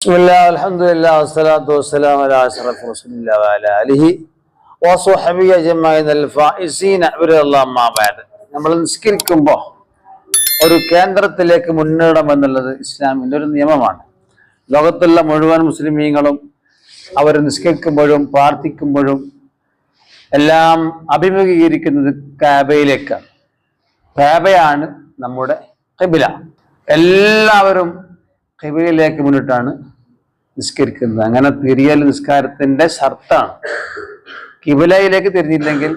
ബിസ്മില്ലാഹി അൽഹംദുലില്ലാഹി വസ്സലാത്തു വസ്സലാമു അലാ അശ്റഫി റസൂലില്ലാഹി വഅലാ ആലിഹി വസ്വഹ്ബിഹി അജ്മഈനൽ ഫായിസീന ബിറല്ലാഹി അമ്മാ ബഅദ്. നമ്മൾ നിസ്കരിക്കുമ്പോൾ ഒരു കേന്ദ്രത്തിലേക്ക് മുന്നേറണം എന്നുള്ളത് ഇസ്ലാമിൻ്റെ ഒരു നിയമമാണ്. ലോകത്തുള്ള മുഴുവൻ മുസ്ലിമീങ്ങളും അവർ നിസ്കരിക്കുമ്പോഴും പ്രാർത്ഥിക്കുമ്പോഴും എല്ലാം അഭിമുഖീകരിക്കുന്നത് കഅബയിലേക്കാണ്. കഅബയാണ് നമ്മുടെ ഖിബ്ല. എല്ലാവരും ഖിബ്ലയിലേക്ക് മുന്നിട്ടാണ് നിസ്കരിക്കുന്നത്. അങ്ങനെ തിരിയൽ നിസ്കാരത്തിന്റെ ഷർത്താണ്. ഖിബ്ലയിലേക്ക് തിരിഞ്ഞില്ലെങ്കിൽ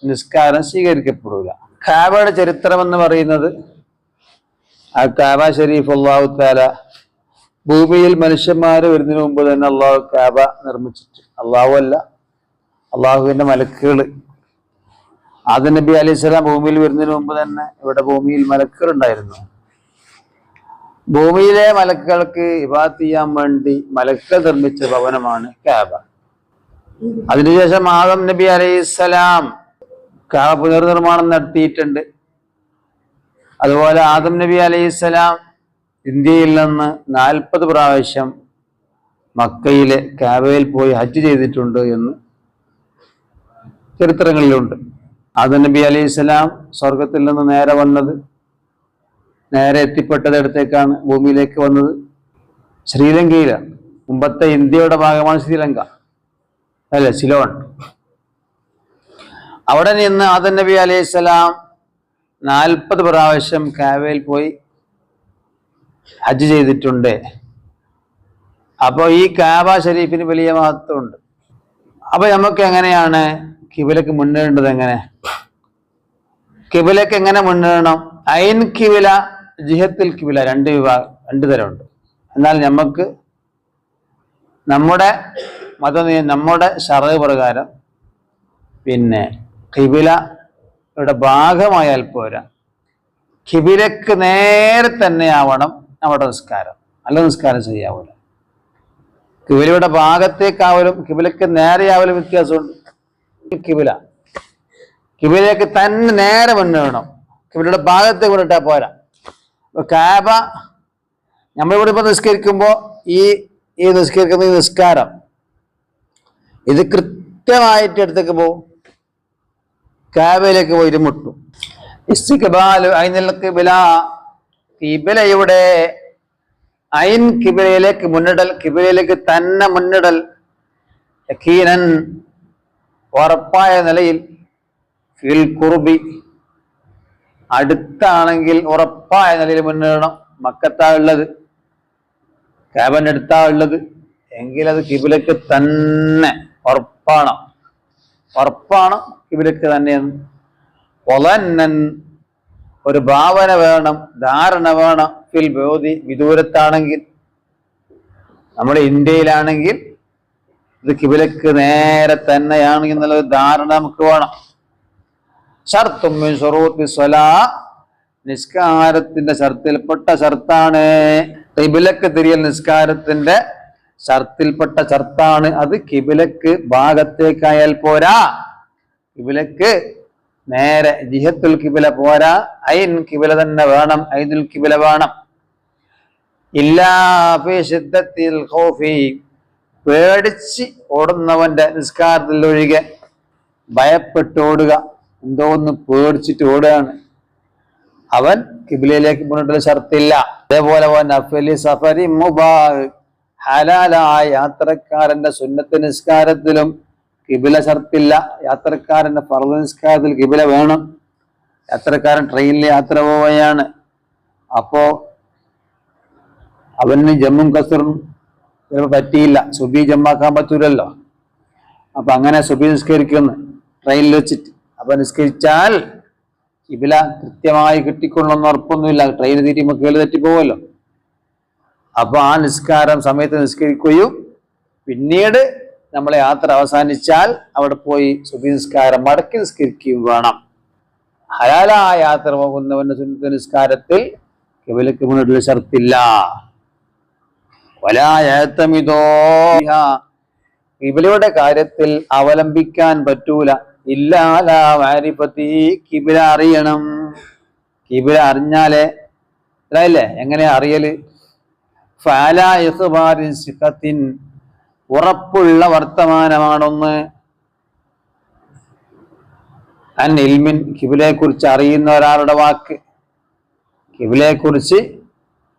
നിസ്കാരം സ്വീകരിക്കപ്പെടില്ല. കഅബയുടെ ചരിത്രം എന്ന് പറയുന്നത്, ആ കഅബ ഷരീഫ് അല്ലാഹു തആല ഭൂമിയിൽ മനുഷ്യന്മാർ വരുന്നതിന് മുമ്പ് തന്നെ അള്ളാഹു കഅബ നിർമ്മിച്ചിട്ട്, അള്ളാഹുവിന്റെ മലക്കുകൾ, ആദം നബി അലൈഹി സ്വലാം ഭൂമിയിൽ വരുന്നതിന് മുമ്പ് തന്നെ ഇവിടെ ഭൂമിയിൽ മലക്കുകൾ ഉണ്ടായിരുന്നു. ഭൂമിയിലെ മലക്കുകൾക്ക് ഇബാദത്ത് ചെയ്യാൻ വേണ്ടി മലക്കൾ നിർമ്മിച്ച ഭവനമാണ് കഅബ. അതിനുശേഷം ആദം നബി അലൈഹിസ്സലാം കഅബ പുനർനിർമ്മാണം നടത്തിയിട്ടുണ്ട്. അതുപോലെ ആദം നബി അലൈഹിസ്സലാം ഇന്ത്യയിൽ നിന്ന് 40 പ്രാവശ്യം മക്കയിലെ കഅബയിൽ പോയി ഹജ്ജ് ചെയ്തിട്ടുണ്ട് എന്ന് ചരിത്രങ്ങളിലുണ്ട്. ആദം നബി അലൈഹിസ്സലാം സ്വർഗത്തിൽ നിന്ന് നേരെ എത്തിപ്പെട്ടതിടത്തേക്കാണ് ഭൂമിയിലേക്ക് വന്നത്. ശ്രീലങ്കയിലാണ്. മുമ്പത്തെ ഇന്ത്യയുടെ ഭാഗമാണ് ശ്രീലങ്ക, അല്ലെ, സിലോൺ. അവിടെ നിന്ന് ആദം നബി അലൈഹിസ്സലാം 40 പ്രാവശ്യം കഅബയിൽ പോയി ഹജ്ജ് ചെയ്തിട്ടുണ്ട്. അപ്പോൾ ഈ കഅബ ഷരീഫിന് വലിയ മഹത്വമുണ്ട്. അപ്പൊ നമുക്ക് എങ്ങനെയാണ് ഖിബ്ലക്ക് മുന്നേറേണ്ടത്? ഖിബ്ലക്ക് എങ്ങനെ മുന്നേറണം? ഐൻ ഖിബ്ല, ജിഹത്തുൽ ഖിബ്ല, രണ്ട് തരമുണ്ട്. എന്നാൽ നമുക്ക് നമ്മുടെ ശറഅ് പ്രകാരം ഖിബ്ലയുടെ ഭാഗമായാൽ പോരാ, ഖിബ്ലക്ക് നേരെ തന്നെ ആവണം നമ്മുടെ നിസ്കാരം. നല്ല നിസ്കാരം ചെയ്യാവൂല. ഖിബ്ലയുടെ ഭാഗത്തേക്കാവലും ഖിബ്ലക്ക് നേരെയാവലും വ്യത്യാസമുണ്ട്. ഖിബ്ലയിലേക്ക് തന്നെ നേരെ മുന്നേറണം. ഖിബ്ലയുടെ ഭാഗത്തേക്ക് മുന്നിട്ടാൽ പോരാ. കഅബ നമ്മളിവിടെ ഇപ്പൊ നിസ്കരിക്കുമ്പോ ഈ നിസ്കരിക്കുന്ന ഈ നിസ്കാരം ഇത് കൃത്യമായിട്ട് എടുത്തേക്ക് പോവും, കഅബയിലേക്ക് പോയിട്ട് മുട്ടും. ഇസ്തിഖ്ബാലു ഐനിൽ ഖിബ്ല, ഖിബ്ലയുടെ ഐൻ ഖിബ്ലയിലേക്ക് മുന്നിടൽ, ഖിബ്ലയിലേക്ക് തന്നെ മുന്നിടൽ. യഖീനൻ, ഉറപ്പായ നിലയിൽ. ഫിൽ ഖുർബി, അടുത്താണെങ്കിൽ ഉറപ്പായ നിലയിൽ മുന്നേറണം. മക്കത്താ ഉള്ളത്, കഅബന്റെ അടുത്താ ഉള്ളത് എങ്കിൽ അത് ഖിബ്ലക്ക് തന്നെ ഉറപ്പാണ് ഖിബ്ലക്ക് തന്നെയെന്ന്. വളന്നൻ, ഒരു ഭാവന വേണം, ധാരണ വേണം. ഫിൽ ബൗദി, വിദൂരത്താണെങ്കിൽ, നമ്മുടെ ഇന്ത്യയിലാണെങ്കിൽ ഇത് ഖിബ്ലക്ക് നേരെ തന്നെയാണ് എന്നുള്ള ധാരണ നമുക്ക് വേണം. ശർത്തും മിൻ ശുറൂത്തി സ്വലാ, നിസ്കാരത്തിന്റെ ഷർത്തിൽപ്പെട്ട ഷർത്താണ്. ഖിബ്ലക്ക് തിരിയൽ നിസ്കാരത്തിന്റെ ഷർത്തിൽപ്പെട്ട ഷർത്താണ്. അത് ഖിബ്ലക്ക് ഭാഗത്തേക്കായാൽ പോരാ, ഖിബ്ലക്ക് നേരെ ജിഹത്തുൽ ഖിബ്ല പോരാ, ഐൻ ഖിബ്ല തന്നെ വേണം, ഐനുൽ ഖിബ്ല വേണം. ഇല്ലാ ഫീ ശിദ്ദത്തിൽ ഖൗഫി, പേടിച്ച് ഓടുന്നവന്റെ നിസ്കാരത്തിൽ ഒഴികെ. ഭയപ്പെട്ടോടുക, എന്തോ ഒന്ന് പേടിച്ചിട്ട് ഓടുകയാണ്, അവൻ ഖിബ്ലയിലേക്ക് മുന്നിട്ടുള്ള ഷർത്തില്ല. അതേപോലെ സഫരി മുബാഹ്, ഹലാലായ യാത്രക്കാരന്റെ സുന്നത്ത് നിസ്കാരത്തിലും ഖിബ്ല ഷർത്തില്ല. യാത്രക്കാരന്റെ ഫർദ് നിസ്കാരത്തിൽ ഖിബ്ല വേണം. യാത്രക്കാരൻ ട്രെയിനിൽ യാത്ര പോവുകയാണ്, അപ്പോ അവന് ജമ്മും കസറും ചിലപ്പോൾ പറ്റിയില്ല, സുബി ജമ്മാക്കാൻ പറ്റൂലല്ലോ. അപ്പൊ അങ്ങനെ സുബി നിസ്കരിക്കുന്നു ട്രെയിനിൽ വെച്ചിട്ട്. അപ്പൊ നിസ്കരിച്ചാൽ ഖിബ്ല കൃത്യമായി കിട്ടിക്കൊള്ളണമെന്ന് ഉറപ്പൊന്നുമില്ല. ട്രെയിൻ തീരുമ്പോൾ കേള് തെറ്റിപ്പോവല്ലോ. അപ്പൊ ആ നിസ്കാരം സമയത്ത് നിസ്കരിക്കുകയും പിന്നീട് നമ്മളെ യാത്ര അവസാനിച്ചാൽ അവിടെ പോയി സുബി നിസ്കാരം മടക്കി നിസ്കരിക്കുകയും വേണം. ഹലാലായ യാത്ര പോകുന്നവന്റെ സുന്നത്ത് നിസ്കാരത്തിൽ ഖിബ്ലക്ക് മുന്നിട്ടുള്ള ഷർത്തില്ല. വലായത്തമിതോ, ഖിബ്ലയുടെ കാര്യത്തിൽ അവലംബിക്കാൻ പറ്റൂല. ഇല്ലാലാ മാരിഫത്തി, ഖിബ്ല അറിയണം. ഖിബ്ല അറിഞ്ഞാലേ, എങ്ങനെ അറിയല്? ഫഅലാ ഇഖ്ബാരിൻ സിഖത്തിൻ, ഉറപ്പുള്ള വർത്തമാനമാണൊന്ന്. അൻ ഇൽമിൻ, ഖിബിലയെ കുറിച്ച് അറിയുന്ന ഒരാളുടെ വാക്ക്, ഖിബിലയെ കുറിച്ച്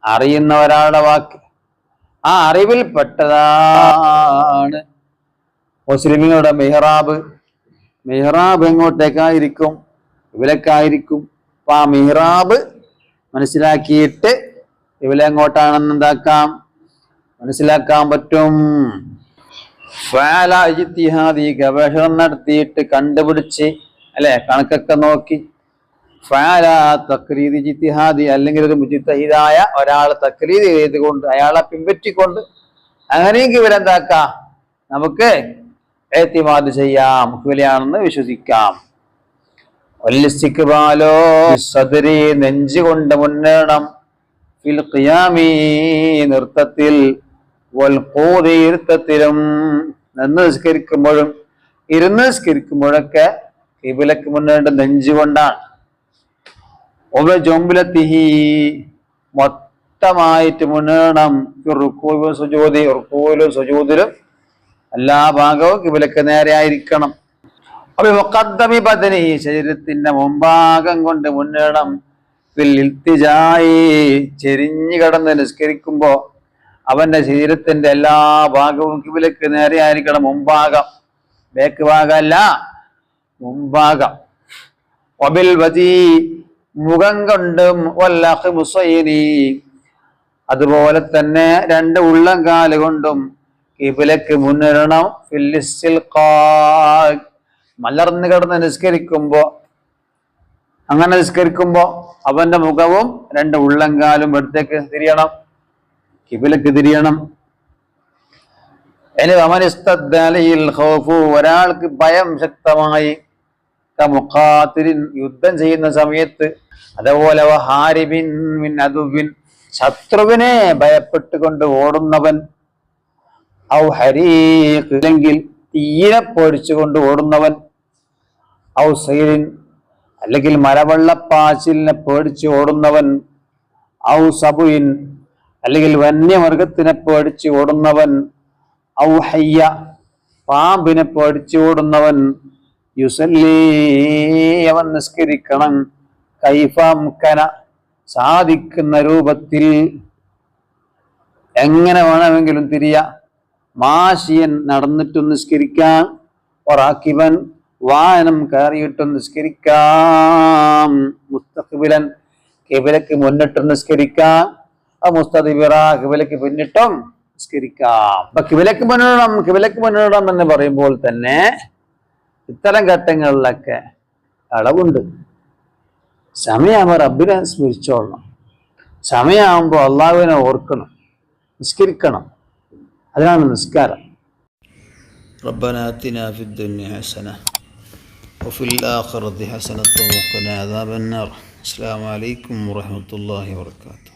അറിയുന്ന ഒരാളുടെ വാക്ക്, ആ അറിവിൽപ്പെട്ടതാണ് മുസ്ലിമീങ്ങളുടെ മിഹ്റാബ്. മിഹ്റാബ് എങ്ങോട്ടേക്കായിരിക്കും? ഖിബിലക്കായിരിക്കും. അപ്പൊ ആ മിഹ്റാബ് മനസ്സിലാക്കിയിട്ട് ഖിബില എങ്ങോട്ടാണെന്ന് എന്താക്കാം, മനസ്സിലാക്കാൻ പറ്റും. ഫഅല ഇജ്തിഹാദി, ഗവേഷണം നടത്തിയിട്ട് കണ്ടുപിടിച്ച്, അല്ലെ, കണക്കൊക്കെ നോക്കി. ഫഅല തഖ്ലീദി ഇജ്തിഹാദി, അല്ലെങ്കിൽ ഒരു മുജ്തഹിദായ ഒരാൾ തഖ്ലീദ് ചെയ്തുകൊണ്ട്, അയാളെ പിൻപറ്റിക്കൊണ്ട് അങ്ങനെയെങ്കിൽ ഇവരെന്താക്കാം, നമുക്ക് ഇഅ്തിമാദ് ചെയ്യാം, ഖിബിലയാണെന്ന് വിശ്വസിക്കാം. വല്ലിസ്തിഖ്ബാലോ സദരി, നെഞ്ചുകൊണ്ട് മുന്നേറണം, ഫിൽ ഖിയാമി, നൃത്തത്തിൽ, വൽ ഖൂദി, ഇരുത്തത്തിലും, നിന്ന് നിസ്കരിക്കുമ്പോഴും ഇരുന്ന് നിസ്കരിക്കുമ്പോഴൊക്കെ ഖിബിലക്ക് മുന്നേണ്ട നെഞ്ചുകൊണ്ടാണ്. ജുംലത്തിഹി, മൊത്തമായിട്ട് മുന്നേറണം, റുകൂഇലും സുജൂദിലും എല്ലാ ഭാഗവും ഖിബിലക്ക് നേരെ ആയിരിക്കണം. അപ്പൊ മുഖദ്ദമി ബദനി, ശരീരത്തിന്റെ മുമ്പാകം കൊണ്ട് മുന്നേറണം. ഇൽത്തിജായി, ചെരിഞ്ഞു കിടന്ന് നിസ്കരിക്കുമ്പോ അവന്റെ ശരീരത്തിന്റെ എല്ലാ ഭാഗവും ഖിബിലക്ക് നേരെ ആയിരിക്കണം. മുമ്പാകം, ബേക്ക് ഭാഗമല്ല, മുമ്പാകം. വബിൽ വജി, മുഖം കൊണ്ടും, വല്ലഖ് മുസൈനി, അതുപോലെ തന്നെ രണ്ട് ഉള്ളംകാല് കൊണ്ടും ഖിബിലക്ക് മുന്നേറണം. ഫില്ലിസ്തിൽഖാ, മലർന്നു കിടന്ന് നിസ്കരിക്കുമ്പോ, അങ്ങനെ നിസ്കരിക്കുമ്പോ അവന്റെ മുഖവും രണ്ട് ഉള്ളംകാലും എടുത്തേക്ക് തിരിയണം, ഖിബിലക്ക് തിരിയണം. ഇനി ഒരാൾക്ക് ഭയം ശക്തമായി, മുഖാത്തിരിൻ, യുദ്ധം ചെയ്യുന്ന സമയത്ത്, അതേപോലെ ഹാരിബിൻ മിൻ അദുവിൻ, ശത്രുവിനെ ഭയപ്പെട്ടുകൊണ്ട് ഓടുന്നവൻ, ഔ ഹരീഖ്, അല്ലെങ്കിൽ തീരെ പേടിച്ചുകൊണ്ട് ഓടുന്നവൻ, ഔ സൈലിൻ, അല്ലെങ്കിൽ മലവെള്ളപ്പാച്ചിലിനെ പേടിച്ച് ഓടുന്നവൻ, ഔ സബുയിൻ, അല്ലെങ്കിൽ വന്യമൃഗത്തിനെ പേടിച്ച് ഓടുന്നവൻ, ഔ ഹയ്യ, പാമ്പിനെ പേടിച്ച് ഓടുന്നവൻ, യുസല്ലി, അവൻ നിസ്കരിക്കണം, കൈഫംകന, സാധിക്കുന്ന രൂപത്തിൽ, എങ്ങനെ വേണമെങ്കിലും തിരിയ, മാഷിയൻ, നടന്നിട്ടും നിസ്കരിക്കാം, ഒറാക്കിബൻ, വാഹനം കയറിയിട്ടും നിസ്കരിക്കാം, മുസ്തഖ്ബിലൻ, ഖിബിലക്ക് മുന്നിട്ടും നിസ്കരിക്കാം, മുസ്തദ്ബിറ, ഖിബിലക്ക് പിന്നിട്ടും നിസ്കരിക്കാം. അപ്പൊ ഖിബിലക്ക് മുന്നിടണം എന്ന് പറയുമ്പോൾ തന്നെ ഇത്തരം ഘട്ടങ്ങളിലൊക്കെ അളവുണ്ട്. സമയമാകുമ്പോൾ റബ്ബിനെ സ്മരിച്ചോളണം, സമയമാകുമ്പോൾ അള്ളാഹുവിനെ ഓർക്കണം, നിസ്കരിക്കണം. അതിനാണ് നിസ്കാരം. ربنا آتنا في الدنيا حسنة وفي الآخرة حسنة وقنا عذاب النار. السلام عليكم ورحمة الله وبركاته.